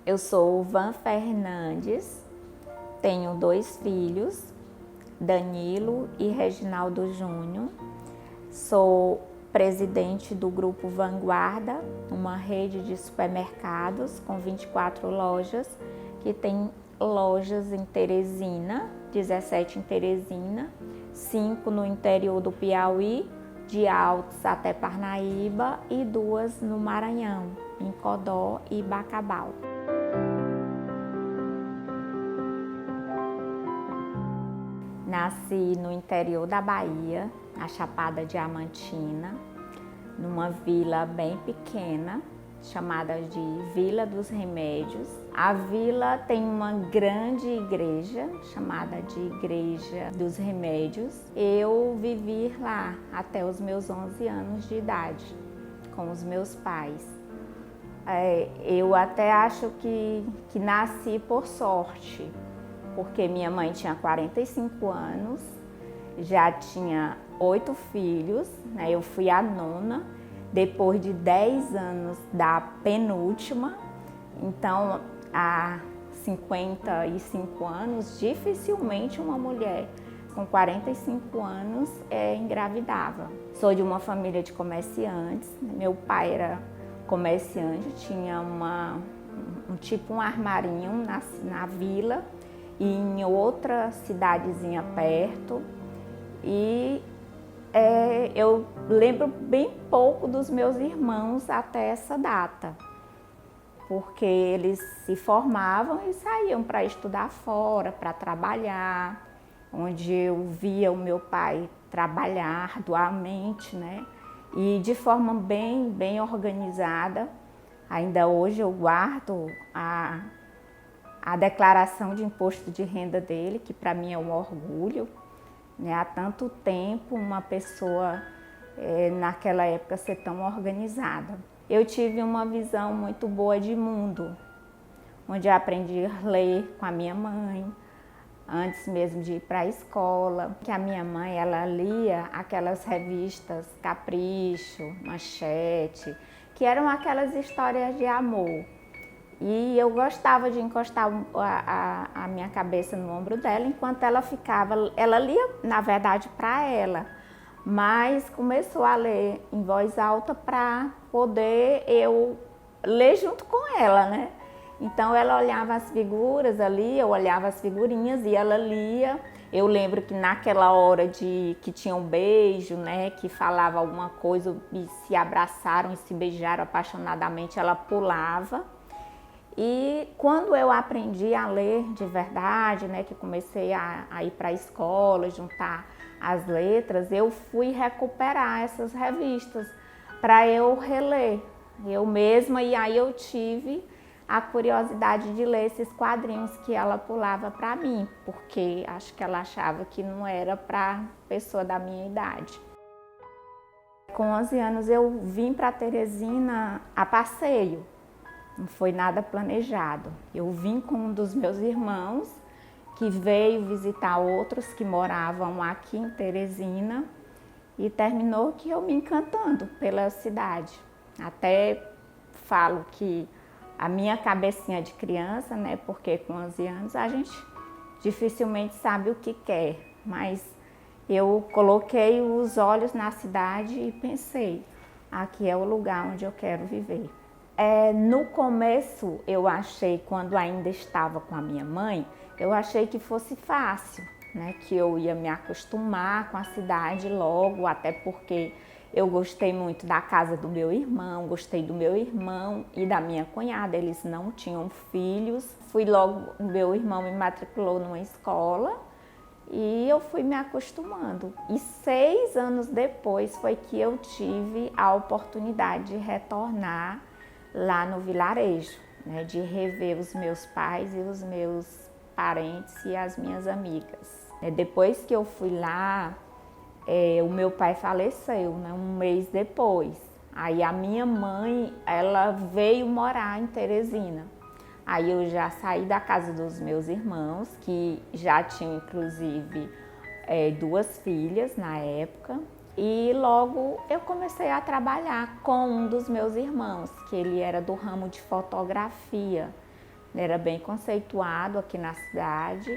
Eu sou Van Fernandes, tenho 2 filhos, Danilo e Reginaldo Júnior. Sou presidente do Grupo Vanguarda, uma rede de supermercados com 24 lojas, que tem lojas em Teresina, 17 em Teresina, 5 no interior do Piauí, de Altos até Parnaíba, e 2 no Maranhão, em Codó e Bacabal. Nasci no interior da Bahia, na Chapada Diamantina, numa vila bem pequena, chamada de Vila dos Remédios. A vila tem uma grande igreja, chamada de Igreja dos Remédios. Eu vivi lá até os meus 11 anos de idade, com os meus pais. Eu até acho que nasci por sorte, porque minha mãe tinha 45 anos, já tinha 8 filhos, né? Eu fui a nona, depois de 10 anos da penúltima. Então, há 55 anos, dificilmente uma mulher com 45 anos engravidava. Sou de uma família de comerciantes, meu pai era comerciante, tinha um armarinho na vila, e em outra cidadezinha perto, e eu lembro bem pouco dos meus irmãos até essa data, porque eles se formavam e saíam para estudar fora, para trabalhar, onde eu via o meu pai trabalhar arduamente, né? E de forma bem organizada. Ainda hoje eu guardo a declaração de imposto de renda dele, que para mim é um orgulho, né? Há tanto tempo uma pessoa naquela época ser tão organizada. Eu tive uma visão muito boa de mundo, onde eu aprendi a ler com a minha mãe, antes mesmo de ir para a escola. Que a minha mãe, ela lia aquelas revistas Capricho, Manchete, que eram aquelas histórias de amor. E eu gostava de encostar a minha cabeça no ombro dela enquanto ela ficava. Ela lia, na verdade, para ela, mas começou a ler em voz alta para poder eu ler junto com ela, né? Então ela olhava as figuras ali, eu olhava as figurinhas e ela lia. Eu lembro que naquela hora que tinha um beijo, né, que falava alguma coisa e se abraçaram e se beijaram apaixonadamente, ela pulava. E quando eu aprendi a ler de verdade, né, que comecei a ir para a escola, juntar as letras, eu fui recuperar essas revistas para eu reler eu mesma, e aí eu tive a curiosidade de ler esses quadrinhos que ela pulava para mim, porque acho que ela achava que não era para pessoa da minha idade. Com 11 anos eu vim para Teresina a passeio. Não foi nada planejado. Eu vim com um dos meus irmãos, que veio visitar outros que moravam aqui em Teresina, e terminou que eu me encantando pela cidade. Até falo que a minha cabecinha de criança, né, porque com 11 anos a gente dificilmente sabe o que quer, mas eu coloquei os olhos na cidade e pensei, aqui é o lugar onde eu quero viver. No começo eu achei, quando ainda estava com a minha mãe, eu achei que fosse fácil, né? Que eu ia me acostumar com a cidade logo, até porque eu gostei muito da casa do meu irmão, gostei do meu irmão e da minha cunhada, eles não tinham filhos. Fui logo, meu irmão me matriculou numa escola e eu fui me acostumando. E 6 anos depois foi que eu tive a oportunidade de retornar lá no vilarejo, né, de rever os meus pais e os meus parentes e as minhas amigas. Depois que eu fui lá, o meu pai faleceu, né, um mês depois. Aí a minha mãe, ela veio morar em Teresina. Aí eu já saí da casa dos meus irmãos, que já tinham inclusive 2 filhas na época. E logo eu comecei a trabalhar com um dos meus irmãos, que ele era do ramo de fotografia. Ele era bem conceituado aqui na cidade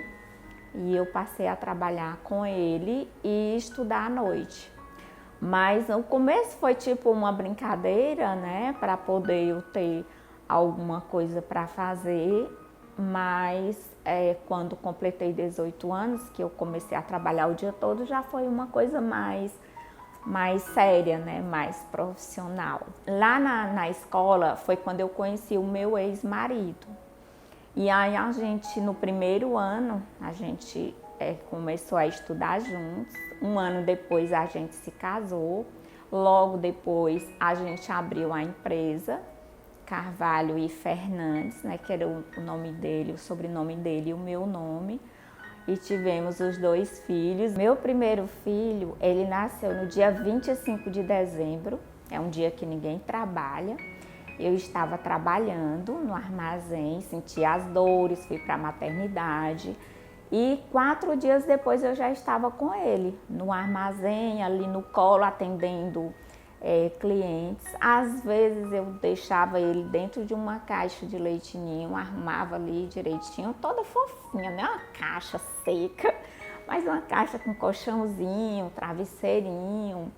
e eu passei a trabalhar com ele e estudar à noite. Mas o começo foi tipo uma brincadeira, né, para poder eu ter alguma coisa para fazer, mas quando completei 18 anos, que eu comecei a trabalhar o dia todo, já foi uma coisa mais séria, né, mais profissional. Lá na escola foi quando eu conheci o meu ex-marido. E aí a gente, no primeiro ano, a gente começou a estudar juntos. Um ano depois a gente se casou. Logo depois a gente abriu a empresa Carvalho e Fernandes, né, que era o nome dele, o sobrenome dele e o meu nome. E tivemos os 2 filhos. Meu primeiro filho, ele nasceu no dia 25 de dezembro, é um dia que ninguém trabalha. Eu estava trabalhando no armazém, senti as dores, fui para a maternidade e 4 dias depois eu já estava com ele no armazém, ali no colo, atendendo clientes. Às vezes eu deixava ele dentro de uma caixa de leite ninho, arrumava ali direitinho, toda fofinha, né? Uma caixa seca, mas uma caixa com colchãozinho, travesseirinho,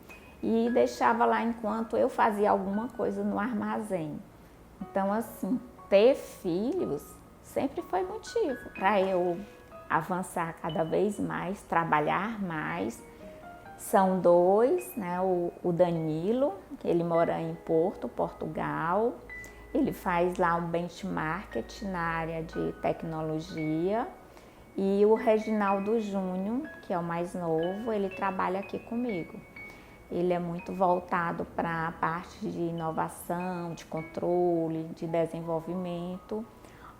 e deixava lá enquanto eu fazia alguma coisa no armazém. Então, assim, ter filhos sempre foi motivo para eu avançar cada vez mais, trabalhar mais. São 2, né? O Danilo, ele mora em Porto, Portugal. Ele faz lá um benchmark na área de tecnologia. E o Reginaldo Júnior, que é o mais novo, ele trabalha aqui comigo. Ele é muito voltado para a parte de inovação, de controle, de desenvolvimento.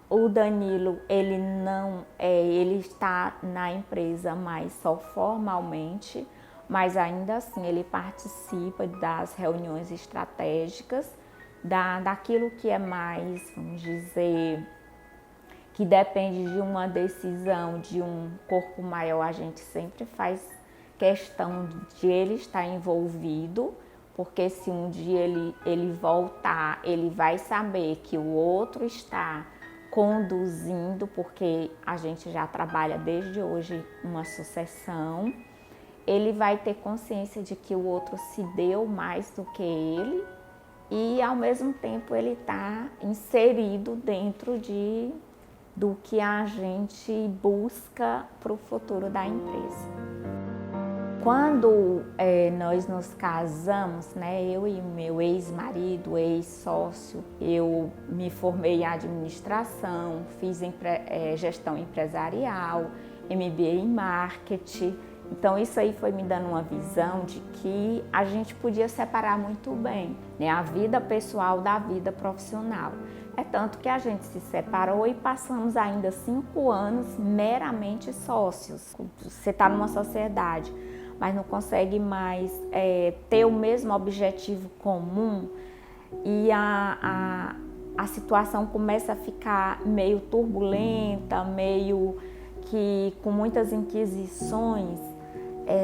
O Danilo, ele está na empresa, mas só formalmente, mas ainda assim ele participa das reuniões estratégicas, daquilo que é mais, vamos dizer, que depende de uma decisão de um corpo maior, a gente sempre faz questão de ele estar envolvido, porque se um dia ele voltar, ele vai saber que o outro está conduzindo, porque a gente já trabalha desde hoje uma sucessão. Ele vai ter consciência de que o outro se deu mais do que ele e ao mesmo tempo ele está inserido dentro do que a gente busca para o futuro da empresa. Quando nós nos casamos, né, eu e o meu ex-marido, ex-sócio, eu me formei em administração, fiz gestão empresarial, MBA em marketing. Então isso aí foi me dando uma visão de que a gente podia separar muito bem, né, a vida pessoal da vida profissional. É tanto que a gente se separou e passamos ainda 5 anos meramente sócios. Você está numa sociedade, mas não consegue mais ter o mesmo objetivo comum e a situação começa a ficar meio turbulenta, meio que com muitas inquisições.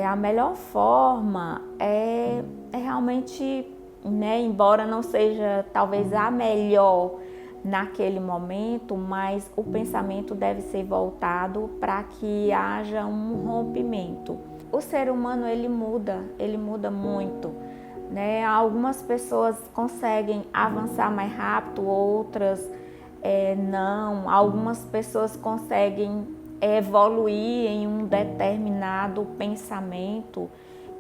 A melhor forma é realmente, né, embora não seja talvez a melhor naquele momento, mas o pensamento deve ser voltado para que haja um rompimento. O ser humano ele muda muito, né? Algumas pessoas conseguem avançar mais rápido, outras não. Algumas pessoas conseguem evoluir em um determinado pensamento,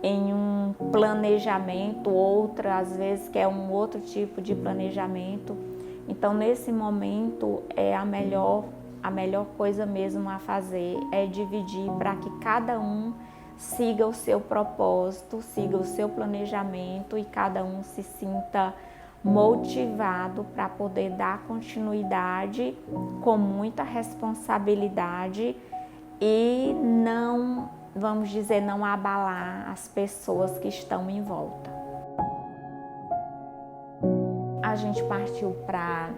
em um planejamento, outra às vezes quer um outro tipo de planejamento. Então nesse momento a melhor coisa mesmo a fazer é dividir para que cada um siga o seu propósito, siga o seu planejamento e cada um se sinta motivado para poder dar continuidade com muita responsabilidade e não, vamos dizer, não abalar as pessoas que estão em volta. A gente partiu para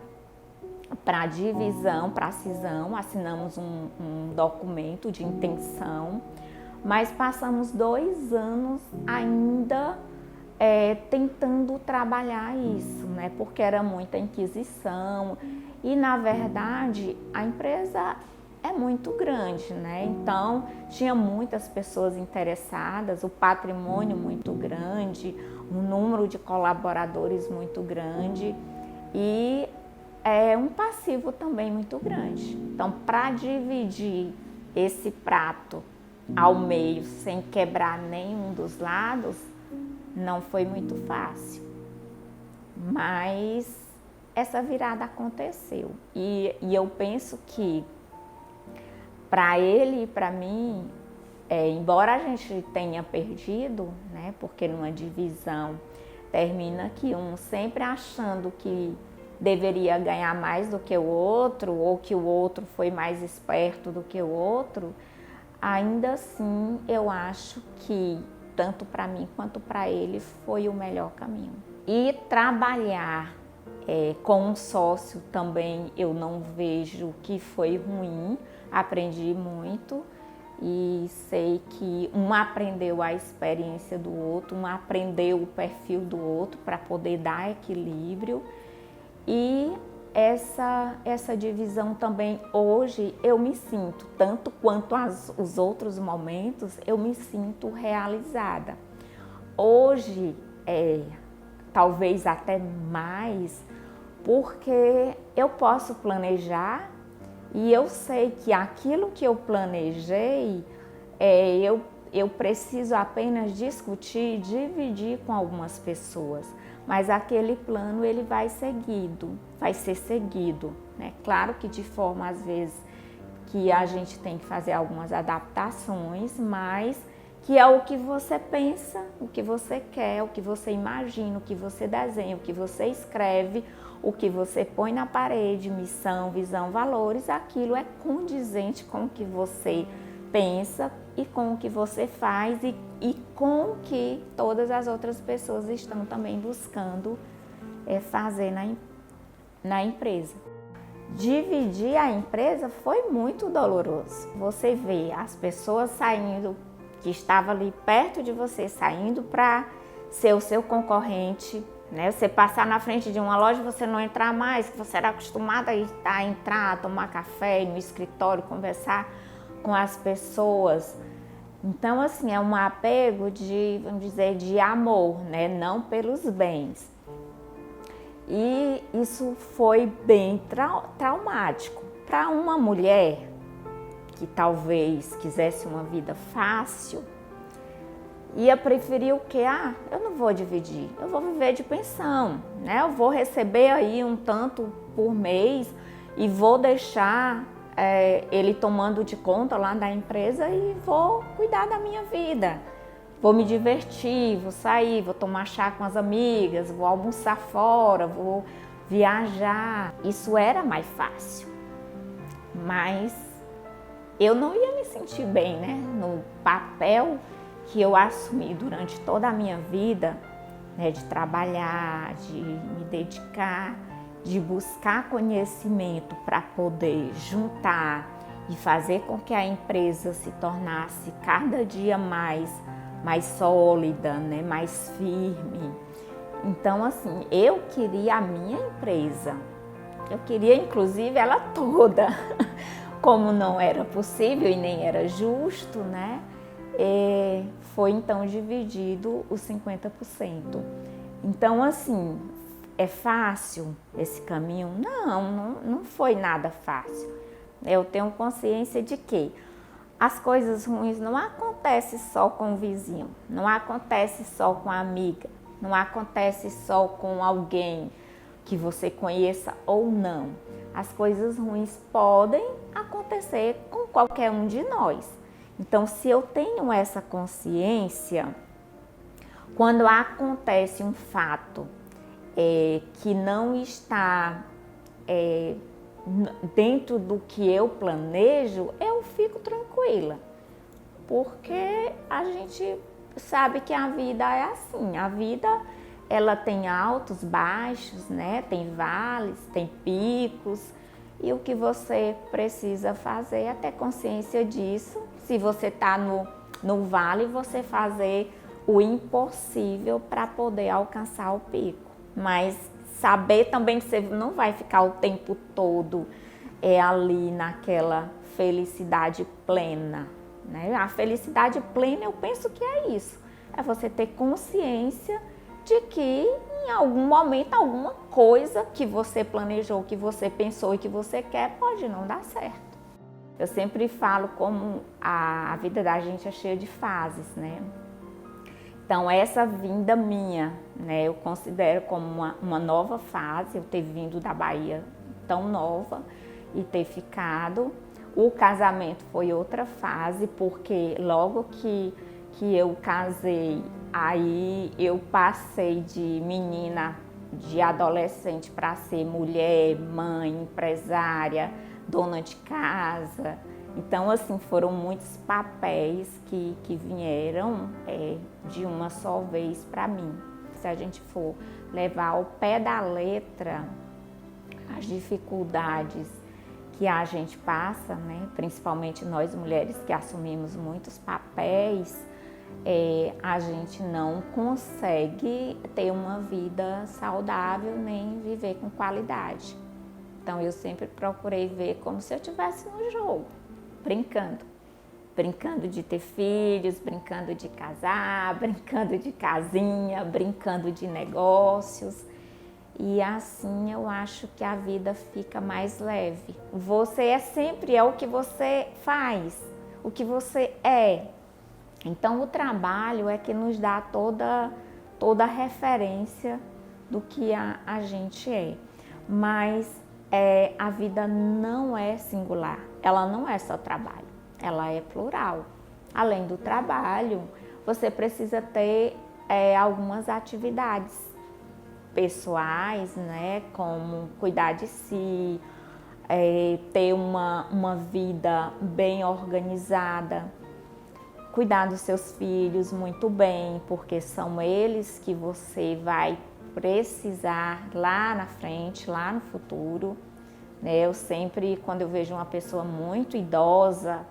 a divisão, para a cisão, assinamos um documento de intenção, mas passamos 2 anos ainda tentando trabalhar isso, né? Porque era muita inquisição E na verdade a empresa é muito grande, né? Então tinha muitas pessoas interessadas, o patrimônio muito grande, um número de colaboradores muito grande e um passivo também muito grande. Então, para dividir esse prato ao meio sem quebrar nenhum dos lados, não foi muito fácil. Mas essa virada aconteceu e eu penso que para ele e para mim, embora a gente tenha perdido, né, porque numa divisão termina que um sempre achando que deveria ganhar mais do que o outro ou que o outro foi mais esperto do que o outro, ainda assim eu acho que tanto para mim quanto para ele foi o melhor caminho. E trabalhar com um sócio também eu não vejo que foi ruim, aprendi muito e sei que um aprendeu a experiência do outro, um aprendeu o perfil do outro para poder dar equilíbrio. E essa divisão também hoje eu me sinto, tanto quanto os outros momentos, eu me sinto realizada. Hoje, talvez até mais, porque eu posso planejar e eu sei que aquilo que eu planejei, eu preciso apenas discutir, dividir com algumas pessoas. Mas aquele plano ele vai ser seguido, né? Claro que de forma às vezes que a gente tem que fazer algumas adaptações, mas que é o que você pensa, o que você quer, o que você imagina, o que você desenha, o que você escreve, o que você põe na parede, missão, visão, valores, aquilo é condizente com o que você pensa e com o que você faz e com o que todas as outras pessoas estão também buscando fazer na empresa. Dividir a empresa foi muito doloroso. Você vê as pessoas saindo, que estavam ali perto de você, saindo para ser o seu concorrente, né? Você passar na frente de uma loja e você não entrar mais, que você era acostumada a entrar, a tomar café, ir no escritório, conversar com as pessoas. Então, assim, é um apego de, vamos dizer, de amor, né? Não pelos bens. E isso foi bem traumático. Para uma mulher que talvez quisesse uma vida fácil, ia preferir o quê? Eu não vou dividir, eu vou viver de pensão, né? Eu vou receber aí um tanto por mês e vou deixar ele tomando de conta lá da empresa e vou cuidar da minha vida. Vou me divertir, vou sair, vou tomar chá com as amigas, vou almoçar fora, vou viajar. Isso era mais fácil, mas eu não ia me sentir bem, né? No papel que eu assumi durante toda a minha vida, né? De trabalhar, de me dedicar, de buscar conhecimento para poder juntar e fazer com que a empresa se tornasse cada dia mais sólida, né? Mais firme. Então, assim, eu queria a minha empresa, eu queria inclusive ela toda. Como não era possível e nem era justo, né? Foi então dividido os 50%. Então, assim, é fácil esse caminho? Não foi nada fácil. Eu tenho consciência de que as coisas ruins não acontecem só com o vizinho, não acontece só com a amiga, não acontece só com alguém que você conheça ou não. As coisas ruins podem acontecer com qualquer um de nós. Então, se eu tenho essa consciência, quando acontece um fato que não está dentro do que eu planejo, eu fico tranquila. Porque a gente sabe que a vida é assim, a vida ela tem altos, baixos, né? Tem vales, tem picos. E o que você precisa fazer é ter consciência disso. Se você está no vale, você fazer o impossível para poder alcançar o pico. Mas saber também que você não vai ficar o tempo todo ali naquela felicidade plena, né? A felicidade plena, eu penso que é isso, é você ter consciência de que em algum momento, alguma coisa que você planejou, que você pensou e que você quer, pode não dar certo. Eu sempre falo como a vida da gente é cheia de fases, né? Então, essa vinda minha, né, eu considero como uma nova fase, eu ter vindo da Bahia tão nova e ter ficado. O casamento foi outra fase, porque logo que eu casei, aí eu passei de menina, de adolescente para ser mulher, mãe, empresária, dona de casa. Então, assim, foram muitos papéis que vieram de uma só vez para mim. Se a gente for levar ao pé da letra as dificuldades que a gente passa, né? Principalmente nós mulheres que assumimos muitos papéis, a gente não consegue ter uma vida saudável nem viver com qualidade. Então eu sempre procurei ver como se eu estivesse no jogo, brincando de ter filhos, brincando de casar, brincando de casinha, brincando de negócios. E assim eu acho que a vida fica mais leve. Você sempre é o que você faz, o que você é. Então o trabalho é que nos dá toda a referência do que a gente é. Mas a vida não é singular, ela não é só trabalho, ela é plural. Além do trabalho, você precisa ter algumas atividades pessoais, né, como cuidar de si, ter uma vida bem organizada, cuidar dos seus filhos muito bem, porque são eles que você vai precisar lá na frente, lá no futuro. Eu sempre, quando eu vejo uma pessoa muito idosa,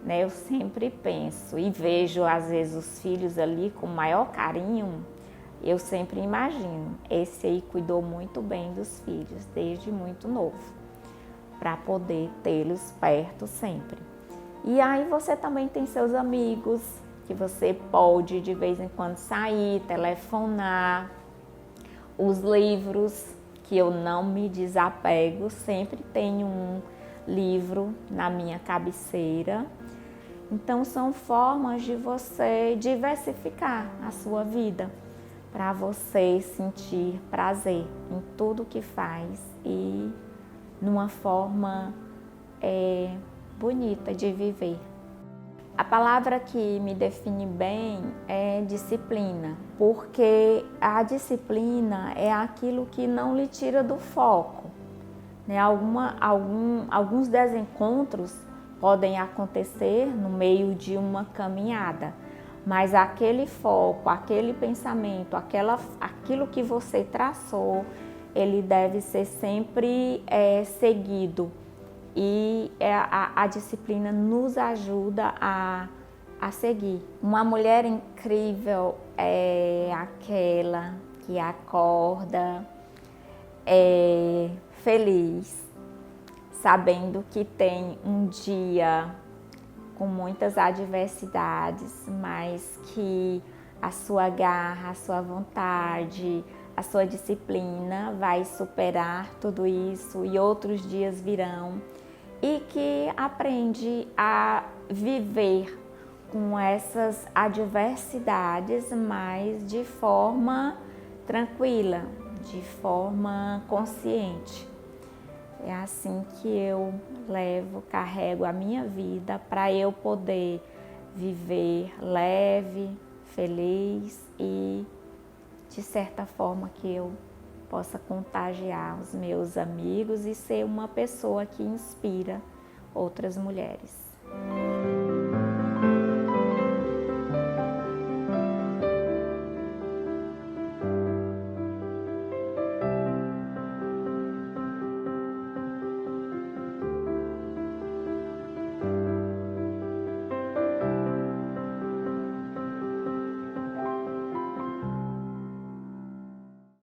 eu sempre penso e vejo às vezes os filhos ali com o maior carinho. Eu sempre imagino, esse aí cuidou muito bem dos filhos, desde muito novo, para poder tê-los perto sempre. E aí você também tem seus amigos, que você pode de vez em quando sair, telefonar. Os livros, que eu não me desapego, sempre tenho um livro na minha cabeceira. Então são formas de você diversificar a sua vida, para você sentir prazer em tudo que faz e numa forma bonita de viver. A palavra que me define bem é disciplina, porque a disciplina é aquilo que não lhe tira do foco, né? Alguns desencontros podem acontecer no meio de uma caminhada, mas aquele foco, aquele pensamento, aquilo que você traçou, ele deve ser sempre seguido. E a disciplina nos ajuda a seguir. Uma mulher incrível é aquela que acorda feliz, sabendo que tem um dia com muitas adversidades, mas que a sua garra, a sua vontade, a sua disciplina vai superar tudo isso e outros dias virão. E que aprende a viver com essas adversidades, mas de forma tranquila, de forma consciente. É assim que eu carrego a minha vida para eu poder viver leve, feliz e de certa forma que eu possa contagiar os meus amigos e ser uma pessoa que inspira outras mulheres.